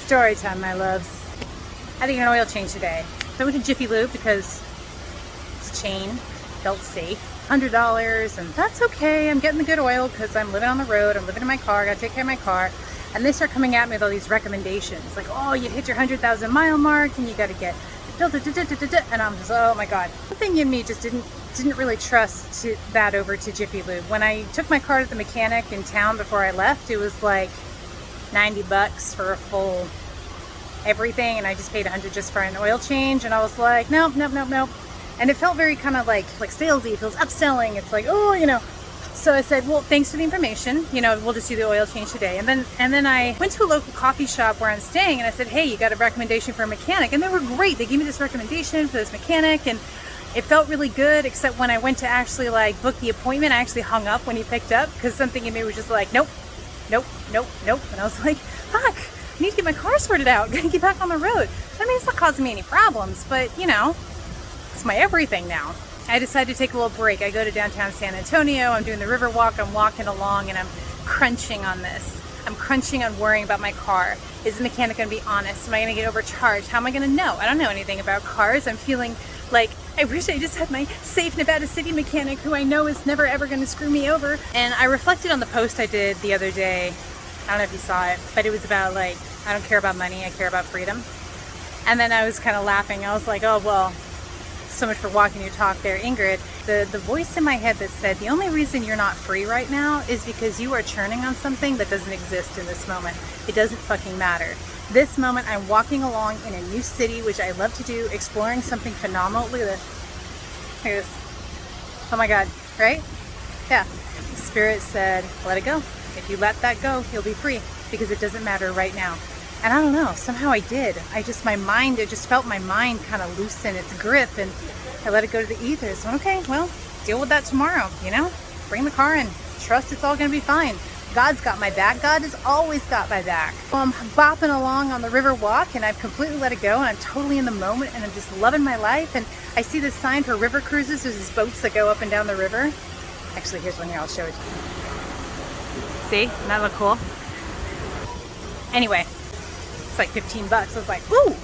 Story time, my loves. I think an oil change today. So I went to Jiffy Lube because it's chain, felt safe. $100, and that's okay. I'm getting the good oil because I'm living on the road. I'm living in my car. I gotta take care of my car. And they start coming at me with all these recommendations, like, oh, you hit your 100,000 mile mark, and you gotta get, and I'm just, oh my god. Something in me just didn't really trust that over to Jiffy Lube. When I took my car to the mechanic in town before I left, it was like $90 for a full everything, and I just paid $100 just for an oil change, and I was like, nope. And it felt very kind of like salesy. It feels upselling. It's like, oh, you know. So I said, well, thanks for the information. You know, we'll just do the oil change today. And then I went to a local coffee shop where I'm staying, and I said, hey, you got a recommendation for a mechanic? And they were great. They gave me this recommendation for this mechanic, and it felt really good, except when I went to actually like book the appointment, I actually hung up when he picked up because something in me was just like, nope. And I was like, fuck, I need to get my car sorted out. Gotta get back on the road. I mean, it's not causing me any problems, but you know, it's my everything now. I decided to take a little break. I go to downtown San Antonio. I'm doing the river walk. I'm walking along and I'm crunching on this. I'm crunching on worrying about my car. Is the mechanic going to be honest? Am I going to get overcharged? How am I going to know? I don't know anything about cars. I'm feeling like I wish I just had my safe Nevada City mechanic who I know is never ever going to screw me over. And I reflected on the post I did the other day. I don't know if you saw it, but it was about like, I don't care about money. I care about freedom. And then I was kind of laughing. I was like, oh, well, so much for walking your talk there, Ingrid. The voice in my head that said the only reason you're not free right now is because you are churning on something that doesn't exist in this moment. It doesn't fucking matter. This moment I'm walking along in a new city, which I love to do, exploring something phenomenal. Look at this. Look at this. Oh my god, right? Yeah. Spirit said, let it go. If you let that go, you'll be free because it doesn't matter right now. And I don't know, somehow I did. I just felt my mind kind of loosen its grip, and I let it go to the ether. So, okay, well, deal with that tomorrow, you know? Bring the car in. Trust it's all going to be fine. God's got my back. God has always got my back. Well, I'm bopping along on the river walk, and I've completely let it go, and I'm totally in the moment, and I'm just loving my life. And I see this sign for river cruises. There's these boats that go up and down the river. Actually, here's one here. I'll show it to you. See? Doesn't that look cool? Anyway. It's like $15. I was like, woo!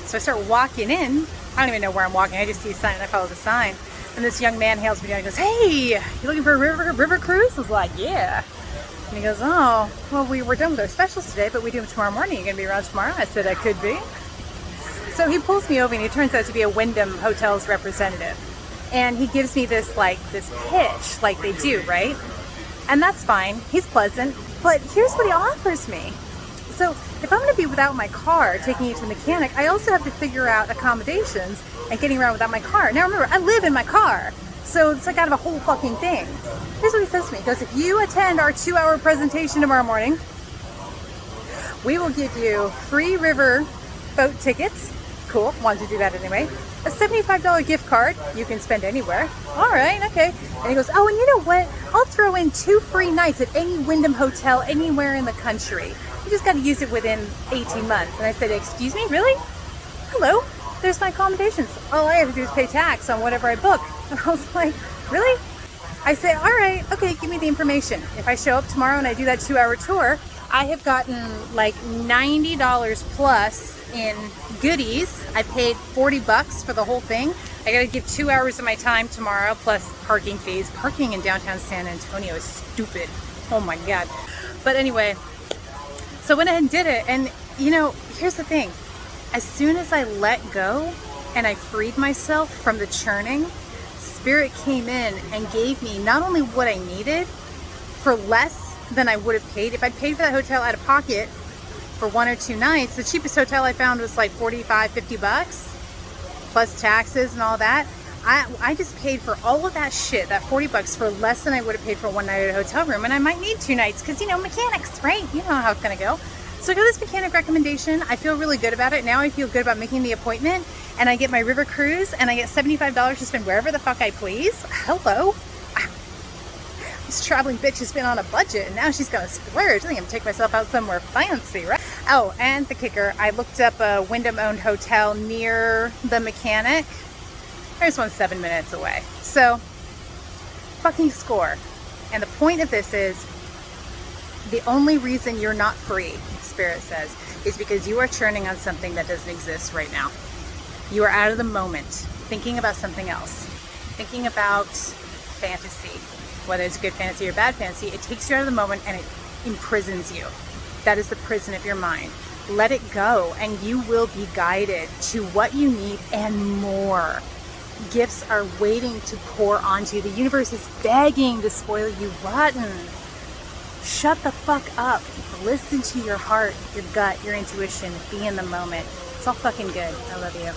So I start walking in. I don't even know where I'm walking. I just see a sign and I follow the sign. And this young man hails me down and goes, hey, you looking for a river cruise? I was like, yeah. And he goes, oh, well, we were done with our specials today, but we do them tomorrow morning. You gonna be around tomorrow? I said, I could be. So he pulls me over and he turns out to be a Wyndham Hotels representative. And he gives me this pitch like they do, right? And that's fine. He's pleasant. But here's what he offers me. So if I'm going to be without my car, taking you to the mechanic, I also have to figure out accommodations and getting around without my car. Now remember, I live in my car, so it's like out of a whole fucking thing. Here's what he says to me. He goes, if you attend our 2-hour presentation tomorrow morning, we will give you free river boat tickets. Cool, wanted to do that anyway. A $75 gift card you can spend anywhere. All right, okay. And he goes, oh, and you know what? I'll throw in 2 free nights at any Wyndham hotel anywhere in the country. You just got to use it within 18 months. And I said, excuse me, really? Hello, there's my accommodations. All I have to do is pay tax on whatever I book. And I was like, really? I said, all right, okay, give me the information. If I show up tomorrow and I do that 2-hour tour, I have gotten like $90 plus in goodies. I paid $40 for the whole thing. I got to give 2 hours of my time tomorrow plus parking fees. Parking in downtown San Antonio is stupid. Oh my God. But anyway, so I went ahead and did it. And you know, here's the thing. As soon as I let go and I freed myself from the churning, Spirit came in and gave me not only what I needed for less than I would have paid. If I'd paid for that hotel out of pocket for 1 or 2 nights, the cheapest hotel I found was like $45-50 plus taxes and all that. I just paid for all of that shit, that $40 for less than I would have paid for 1 night at a hotel room. And I might need 2 nights because, you know, mechanics, right? You know how it's going to go. So I got this mechanic recommendation. I feel really good about it. Now I feel good about making the appointment, and I get my river cruise and I get $75 to spend wherever the fuck I please. Hello. This traveling bitch has been on a budget and now she's gonna splurge. I think I'm gonna take myself out somewhere fancy, right? Oh, and the kicker, I looked up a Wyndham owned hotel near the mechanic. There's one 7 minutes away. So, fucking score. And the point of this is, The only reason you're not free, Spirit says, is because you are churning on something that doesn't exist right now. You are out of the moment, thinking about something else, thinking about fantasy, whether it's good fantasy or bad fantasy. It takes you out of the moment and it imprisons you. That is the prison of your mind. Let it go and you will be guided to what you need and more. Gifts are waiting to pour onto you. The universe is begging to spoil you rotten. Shut the fuck up. Listen to your heart, your gut, your intuition. Be in the moment. It's all fucking good. I love you.